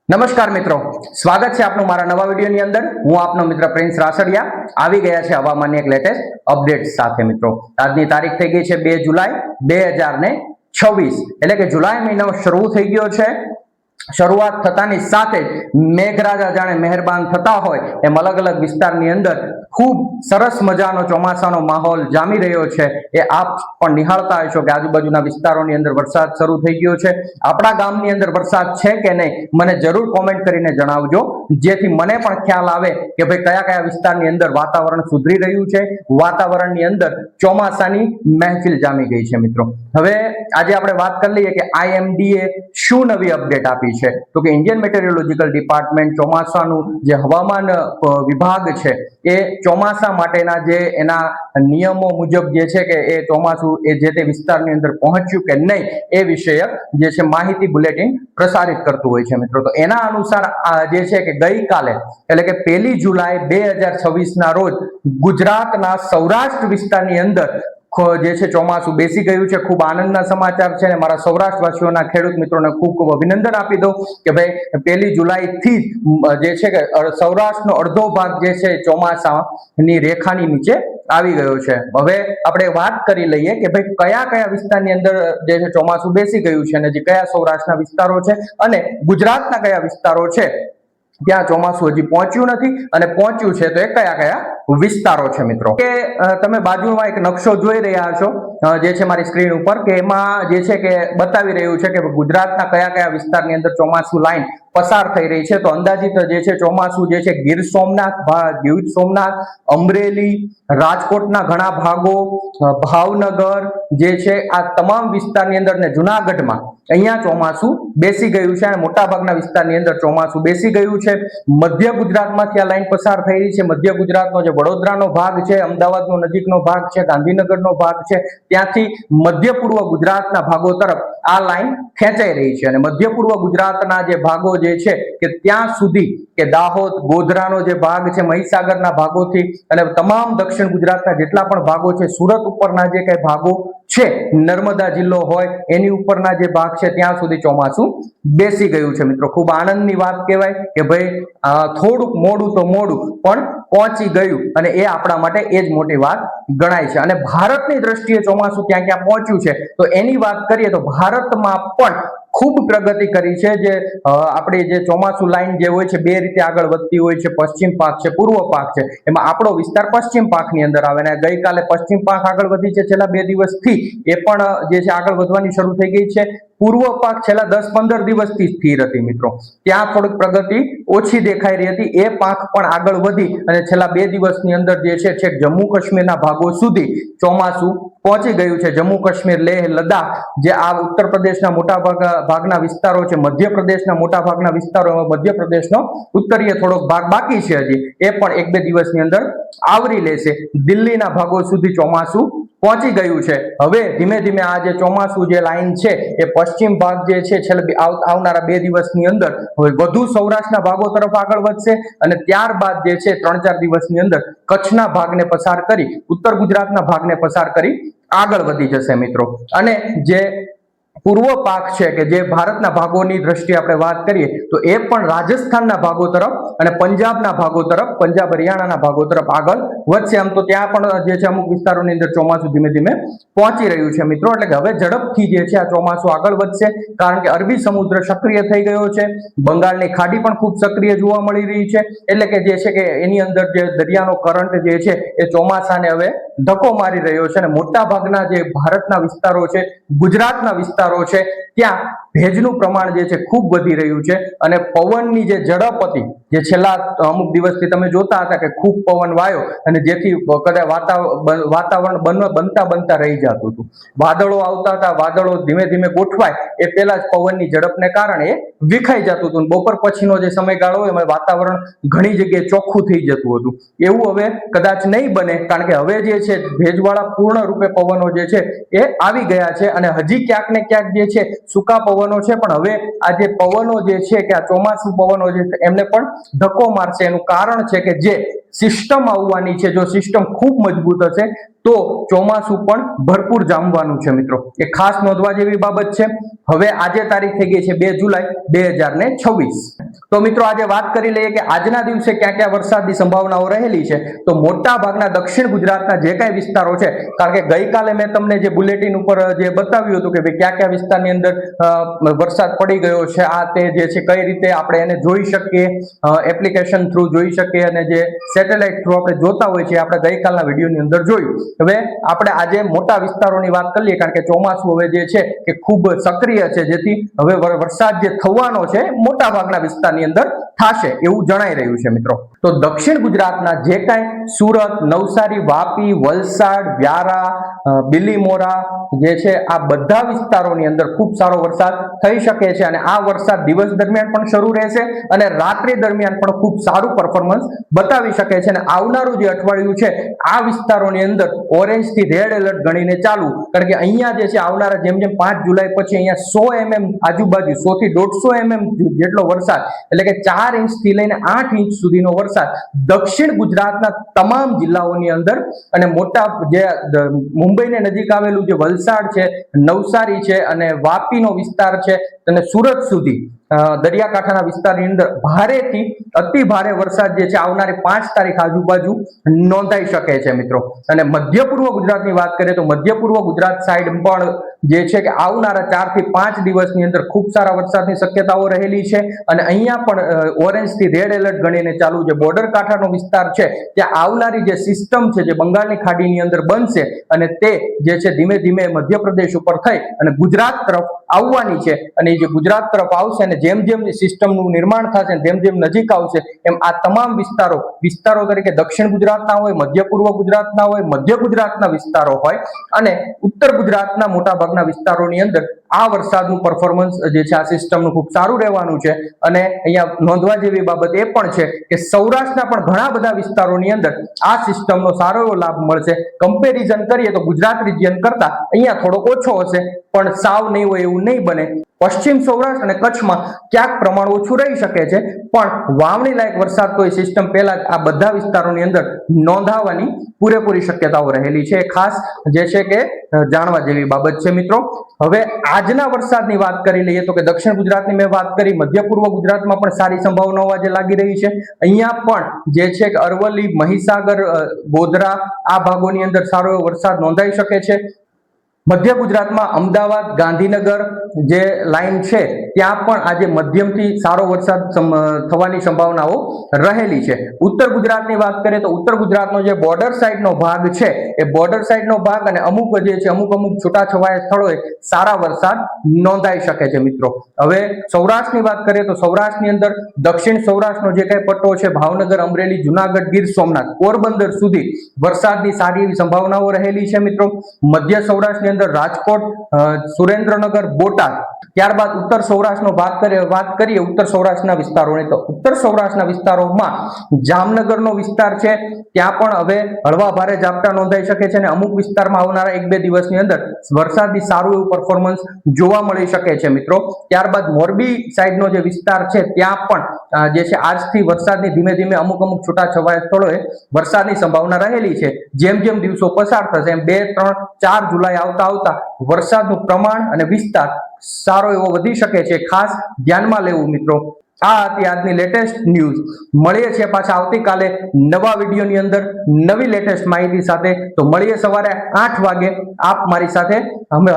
નમસ્કાર મિત્રો, સ્વાગત છે આપનું મારા નવા વિડીયોની અંદર। હું આપનો મિત્ર પ્રિન્સ રાસડિયા આવી ગયા છે હવામાનની એક લેટેસ્ટ અપડેટ સાથે। મિત્રો આજની તારીખ થઈ ગઈ છે 2 જુલાઈ 2026, એટલે કે જુલાઈ મહિનો શરૂ થઈ ગયો છે। શરૂઆત થતાની સાથે મેઘરાજા જાણે મહેરબાન થતા હોય એમ અલગ અલગ વિસ્તારની અંદર ખૂબ સરસ મજાનો ચોમાસાનો માહોલ જામી રહ્યો છે। એ આપ પણ નિહાળતા હશો કે આજુબાજુના વિસ્તારોની અંદર વરસાદ શરૂ થઈ ગયો છે। આપણા ગામની અંદર વરસાદ છે કે નહીં મને જરૂર કોમેન્ટ કરીને જણાવજો, જેથી મને પણ ખ્યાલ આવે કે ભાઈ કયા કયા વિસ્તારની અંદર વાતાવરણ સુધરી રહ્યું છે, વાતાવરણની અંદર ચોમાસાની મહેફિલ જામી ગઈ છે। મિત્રો હવે આજે આપણે વાત કરી લઈએ કે IMDએ શું નવી અપડેટ આપી છે। તો કે ઇન્ડિયન મેટેરિયોલોજીકલ ડિપાર્ટમેન્ટ ચોમાસાનું જે હવામાન વિભાગ છે એ ચોમાસા માટેના જે એના નિયમો મુજબ જે છે કે એ ચોમાસું એ જે તે વિસ્તારની અંદર પહોંચ્યું કે નહીં એ વિષયક જે છે માહિતી બુલેટિન પ્રસારિત કરતું હોય છે। મિત્રો તો એના અનુસાર જે છે કે ગઈકાલે એટલે કે 1 જુલાઈ 2026 ના રોજ ગુજરાતના સૌરાષ્ટ્ર વિસ્તારની અંદર જે છે ચોમાસું બેસી ગયું છે। ખૂબ આનંદના સમાચાર છે અને મારા સૌરાષ્ટ્રવાસીઓના ખેડૂત મિત્રોને ખૂબ ખૂબ અભિનંદન આપી દઉં કે ભાઈ 1 જુલાઈ થી જે છે કે સૌરાષ્ટ્રનો અડધો ભાગ જે છે ચોમાસાની રેખાની નીચે આવી ગયો છે। હવે આપણે વાત કરી લઈએ કે ભાઈ કયા કયા વિસ્તારની અંદર જે છે ચોમાસું બેસી ગયું છે અને જે કયા સૌરાષ્ટ્રના વિસ્તારો છે અને ગુજરાતના કયા વિસ્તારો છે ત્યાં ચોમાસું હજી પહોંચ્યું નથી અને પહોંચ્યું છે તો એ કયા કયા વિસ્તારો છે। મિત્રો કે તમે બાજુમાં એક નકશો જોઈ રહ્યા છો જે છે મારી સ્ક્રીન ઉપર કે એમાં જે છે કે બતાવી રહ્યું છે કે ગુજરાતના કયા કયા વિસ્તારની અંદર ચોમાસું લાઈન પસાર થઈ રહી છે। તો અંદાજિત જે છે ચોમાસું જે છે ગીર સોમનાથ, અમરેલી, રાજકોટના ઘણા ભાગો, ભાવનગર જે છે આ તમામ વિસ્તારની અંદર ને જુનાગઢમાં અહીંયા ચોમાસું બેસી ગયું છે અને મોટા ભાગના વિસ્તારની અંદર ચોમાસું બેસી ગયું છે। મધ્ય ગુજરાતમાંથી આ લાઈન પસાર થઈ રહી છે। મધ્ય ગુજરાતનો જે વડોદરાનો ભાગ છે, અમદાવાદનો નજીકનો ભાગ છે, ગાંધીનગરનો ભાગ છે, ત્યાંથી મધ્ય પૂર્વ ગુજરાતના ભાગો તરફ આ લાઈન ખેંચાઈ રહી છે અને મધ્ય પૂર્વ ગુજરાતના જે ભાગો જે છે કે ત્યાં સુધી કે દાહોદ, ગોધરાનો જે ભાગ છે, મહીસાગરના ભાગોથી અને તમામ દક્ષિણ ગુજરાતના જેટલા પણ ભાગો છે, સુરત ઉપરના જે કઈ ભાગો છે, નર્મદા જિલ્લો હોય એની ઉપરના જે ભાગ છે ત્યાં સુધી ચોમાસું બેસી ગયું છે। મિત્રો ખૂબ આનંદની વાત કહેવાય કે ભાઈ થોડુંક મોડું તો મોડું પણ પહોંચી ગયું અને એ આપણા માટે એ જ મોટી વાત ગણાય છે। અને ભારતની દ્રષ્ટિએ ચોમાસું ક્યાં ક્યાં પહોંચ્યું છે તો એની વાત કરીએ તો ભારતમાં પણ ખૂબ પ્રગતિ કરી છે। જે આપણી જે ચોમાસું લાઈન જે હોય છે બે રીતે આગળ વધતી હોય છે, પશ્ચિમ પાંખ છે, પૂર્વ પાંખ છે। એમાં આપણો વિસ્તાર પશ્ચિમ પાંખની અંદર આવે અને ગઈકાલે પશ્ચિમ પાંખ આગળ વધી છે છેલ્લા 2 દિવસથી એ પણ જે છે આગળ વધવાની શરૂ થઈ ગઈ છે। પૂર્વ પાંખ છેલ્લા 10-15 દિવસથી સ્થિર હતી। મિત્રો ત્યાં થોડીક પ્રગતિ ઓછી દેખાઈ રહી હતી, એ પાંખ પણ આગળ વધી અને છેલ્લા 2 દિવસની અંદર જે છે છેક જમ્મુ કાશ્મીરના ભાગો સુધી ચોમાસું પહોંચી ગયું છે। જમ્મુ કાશ્મીર, લેહ, લદ્દાખ જે આ ઉત્તર પ્રદેશના મોટા ભાગના વિસ્તારો છે, મધ્યપ્રદેશના મોટા ભાગના વિસ્તારો, મધ્યપ્રદેશનો ઉત્તરીય થોડોક ભાગ બાકી છે હજી, એ પણ 1-2 દિવસની અંદર આવરી લેશે। દિલ્હીના ભાગો સુધી ચોમાસું પહોંચી ગયું છે। હવે ધીમે ધીમે આ જે ચોમાસું જે લાઈન છે એ પશ્ચિમ ભાગ જે છે છેલ્લા આવનારા 2 દિવસની અંદર હવે વધુ સૌરાષ્ટ્રના ભાગો તરફ આગળ વધશે અને ત્યારબાદ જે છે 3-4 દિવસની અંદર કચ્છના ભાગને પસાર કરી ઉત્તર ગુજરાતના ભાગને પસાર કરી આગળ વધી જશે। મિત્રો અને જે પૂર્વ પાંખ છે કે જે ભારતના ભાગોની દ્રષ્ટિએ આપણે વાત કરીએ તો એ પણ રાજસ્થાનના ભાગો તરફ અને પંજાબના ભાગો તરફ, પંજાબ હરિયાણાના ભાગો તરફ આગળ વધશે। આમ તો ત્યાં પણ જે છે અમુક વિસ્તારોની અંદર ચોમાસું ધીમે ધીમે પહોંચી રહ્યું છે। મિત્રો એટલે કે હવે ઝડપથી જે છે આ ચોમાસું આગળ વધશે કારણ કે અરબી સમુદ્ર સક્રિય થઈ ગયો છે, બંગાળની ખાડી પણ ખૂબ સક્રિય જોવા મળી રહી છે। એટલે કે જે છે કે એની અંદર જે દરિયાનો કરંટ જે છે એ ચોમાસાને હવે ધક્કો મારી રહ્યો છે અને મોટા ભાગના જે ભારતના વિસ્તારો છે, ગુજરાતના વિસ્તારો છે ત્યાં ભેજનું પ્રમાણ જે છે ખૂબ વધી રહ્યું છે અને પવનની જે ઝડપ હતી જે છેલ્લા અમુક દિવસથી તમે જોતા હતા કે ખૂબ પવન વાયો અને જેથી કદાચ વાતાવરણ બનતા રહી જતું હતું, વાદળો આવતા હતા, વાદળો ધીમે ધીમે ગોઠવાય એ પહેલા જ પવનની ઝડપને કારણે વિખાઈ જતું હતું। બપોર પછીનો જે સમયગાળો હોય એમાં વાતાવરણ ઘણી જગ્યાએ ચોખ્ખું થઈ જતું હતું। એવું હવે કદાચ નહીં બને કારણ કે હવે જે છે ભેજવાળા પૂર્ણ રૂપે પવનો જે છે એ આવી ગયા છે અને હજી ક્યાંક ને ક્યાંક જે છે સૂકા પવનો છે પણ હવે આ જે પવનો જે છે કે આ ચોમાસુ પવનો જે એમને પણ ધક્કો મારશે। એનું કારણ છે કે જે સિસ્ટમ આવવાની છે, જો સિસ્ટમ ખૂબ મજબૂત હશે તો ચોમાસું પણ ભરપૂર જામવાનું છે મિત્રો, એ ખાસ નોંધવા જેવી બાબત છે. હવે આજે તારીખ થઈ ગઈ છે 2 જુલાઈ 2026. તો મિત્રો આજે વાત કરી લઈએ કે આજના દિવસે ક્યાં ક્યાં વરસાદની સંભાવનાઓ રહેલી છે. તો મોટા ભાગના દક્ષિણ ગુજરાતના જે કાંઈ વિસ્તારો છે, કારણ કે ગઈકાલે મેં તમને જે બુલેટિન ઉપર જે બતાવ્યું હતું કે ભાઈ કયા કયા વિસ્તારની અંદર વરસાદ પડી ગયો છે, આ તે જે છે કઈ રીતે આપણે એને જોઈ શકીએ, એપ્લિકેશન થ્રુ જોઈ શકીએ, અને જે સેટેલાઇટ થ્રુ આપણે જોતા હોય છે આપણે ગઈકાલના વિડીયોની અંદર જોયું. હવે આપણે આજે મોટા વિસ્તારોની વાત કરીએ, કારણ કે ચોમાસું હવે જે છે એ ખૂબ સક્રિય છે, જેથી હવે વરસાદ જે થવાનો છે મોટા ભાગના વિસ્તારની અંદર થશે એવું જણાઈ રહ્યું છે મિત્રો. તો દક્ષિણ ગુજરાતના જે કાંઈ સુરત, નવસારી, વાપી, વલસાડ, વ્યારા, બિલીમોરા જે છે આ બધા વિસ્તારોની અંદર ખૂબ સારો વરસાદ થઈ શકે છે, અને આ વરસાદ દિવસ દરમિયાન પણ શરૂ રહેશે અને રાત્રિ દરમિયાન પણ ખૂબ સારું પરફોર્મન્સ બતાવી શકે છે. અને આવનારું જે અઠવાડિયું છે આ વિસ્તારોની અંદર ઓરેન્જ થી રેડ એલર્ટ ગણીને ચાલુ, કારણ કે અહીંયા જે છે આવનારા જેમ જેમ 5 જુલાઈ પછી અહીંયા 100 mm આજુબાજુ 100 થી 150 mm જેટલો વરસાદ, એટલે કે 4 ઇંચ થી લઈને 8 ઇંચ સુધીનો વરસાદ દક્ષિણ ગુજરાતના તમામ જિલ્લાઓની અંદર, અને મોટા જે મુંબઈને નજીક આવેલું જે વલસાડ છે, નવસારી છે અને વાપીનો વિસ્તાર છે અને સુરત સુધી દરિયાકાંઠાના વિસ્તારની અંદર ભારેથી અતિ ભારે વરસાદ જે છે આવનારી 5 તારીખ આજુબાજુ નોંધાઈ શકે છે મિત્રો. અને મધ્ય પૂર્વ ગુજરાતની વાત કરીએ તો મધ્ય પૂર્વ ગુજરાત સાઈડ પણ જે છે કે આવનારા 4 થી 5 દિવસની અંદર ખૂબ સારા વરસાદની શક્યતાઓ રહેલી છે, અને અહીંયા પણ ઓરેન્જ થી રેડ એલર્ટ ગણીને ચાલુ. જે બોર્ડર કાંઠાનો વિસ્તાર છે ત્યાં આવનારી જે સિસ્ટમ છે જે બંગાળની ખાડીની અંદર બનશે અને તે જે છે ધીમે ધીમે મધ્યપ્રદેશ ઉપર થઈ અને ગુજરાત તરફ આવવાની છે, અને જે ગુજરાત તરફ આવશે અને જેમ જેમ સિસ્ટમનું નિર્માણ થશે તેમ જેમ નજીક આવશે એમ આ તમામ વિસ્તારો તરીકે દક્ષિણ ગુજરાતના હોય, મધ્ય પૂર્વ ગુજરાતના હોય, મધ્ય ગુજરાતના વિસ્તારો હોય અને ઉત્તર ગુજરાતના મોટા ભાગના વિસ્તારોની અંદર આ વરસાદનું પરફોર્મન્સ જે છે આ સિસ્ટમનું ખૂબ સારું રહેવાનું છે. અને અહીંયા નોંધવા જેવી બાબત એ પણ છે કે સૌરાષ્ટ્રના પણ ઘણા બધા વિસ્તારોની અંદર આ સિસ્ટમનો સારો એવો લાભ મળશે. કમ્પેરિઝન કરીએ તો ગુજરાત રિજિયન કરતા અહીંયા થોડોક ઓછો હશે, પણ સાવ નહીં હોય એવું નહીં બને. પશ્ચિમ સૌરાષ્ટ્ર અને કચ્છમાં ક્યાંક પ્રમાણ ઓછું રહી શકે છે, પણ વાવણી લાયક વરસાદ તો એ સિસ્ટમ પહેલા જ આ બધા વિસ્તારોની અંદર નોંધાવાની પૂરેપૂરી શક્યતાઓ રહેલી છે. ખાસ જે છે કે જાણવા જેવી બાબત છે મિત્રો. હવે આજના વરસાદની વાત કરી લઈએ તો કે દક્ષિણ ગુજરાતની મેં વાત કરી, મધ્ય પૂર્વ ગુજરાતમાં પણ સારી સંભાવનાઓ આજે લાગી રહી છે. અહીંયા પણ જે છે કે અરવલ્લી, મહીસાગર, ગોધરા આ ભાગોની અંદર સારો એવો વરસાદ નોંધાઈ શકે છે. મધ્ય ગુજરાતમાં અમદાવાદ, ગાંધીનગર જે લાઈન છે ત્યાં પણ આજે મધ્યમથી સારો વરસાદ થવાની સંભાવનાઓ રહેલી છે. ઉત્તર ગુજરાતની વાત કરીએ તો ઉત્તર ગુજરાતનો જે બોર્ડર સાઈડનો ભાગ છે એ બોર્ડર સાઈડનો ભાગ અને અમુક જે છે અમુક છૂટાછવાયા સ્થળોએ સારા વરસાદ નોંધાઈ શકે છે મિત્રો. હવે સૌરાષ્ટ્રની વાત કરીએ તો સૌરાષ્ટ્રની અંદર દક્ષિણ સૌરાષ્ટ્રનો જે કઈ પટ્ટો છે ભાવનગર, અમરેલી, જુનાગઢ, ગીર સોમનાથ, પોરબંદર સુધી વરસાદની સારી એવી સંભાવનાઓ રહેલી છે મિત્રો. મધ્ય સૌરાષ્ટ્રની અંદર રાજકોટ, સુરેન્દ્રનગર, બોટાદ, ત્યારબાદ ઉત્તર સૌરાષ્ટ્રનો વાત કરીએ ઉત્તર સૌરાષ્ટ્રના વિસ્તારોની તો ઉત્તર સૌરાષ્ટ્રના વિસ્તારોમાં જામનગરનો વિસ્તાર છે ત્યાં પણ હવે હળવા ભારે ઝાપટા નોંધાઈ શકે છે, અને અમુક વિસ્તારમાં આવનારા 1-2 દિવસની અંદર વરસાદની સારું એવું પરફોર્મન્સ જોવા મળી શકે છે મિત્રો. ત્યારબાદ મોરબી સાઈડનો જે વિસ્તાર છે ત્યાં પણ જે છે આજથી વરસાદની ધીમે ધીમે અમુક છૂટાછવાયા સ્થળોએ વરસાદની સંભાવના રહેલી છે. જેમ જેમ દિવસો પસાર થશે એમ 2, 3, 4 જુલાઈ આવતા વરસાદનું પ્રમાણ અને વિસ્તાર સારો એવો વધી શકે છે. ખાસ ધ્યાનમાં લેવું મિત્રો. આ હતી આજની લેટેસ્ટ ન્યૂઝ. મળીએ છીએ પાછા આવતીકાલે નવા વિડીયોની અંદર નવી લેટેસ્ટ માહિતી સાથે. તો મળીએ સવારે 8 વાગે. આપ મારી સાથે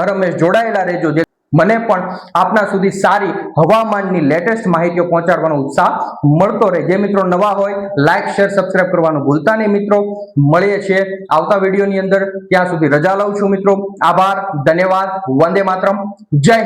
હરહંમેશ જોડાયેલા રહેજો, જે મને પણ આપના સુધી સારી હવામાનની લેટેસ્ટ માહિતીઓ પહોંચાડવાનો ઉત્સાહ મળતો રહે. જે મિત્રો નવા હોય લાઈક, શેર, સબસ્ક્રાઇબ કરવાનું ભૂલતા નહીં મિત્રો. મળીએ છીએ આવતા વિડીયોની અંદર. ત્યાં સુધી રજા લઉં છું મિત્રો. આભાર, ધન્યવાદ, વંદે માતરમ, જય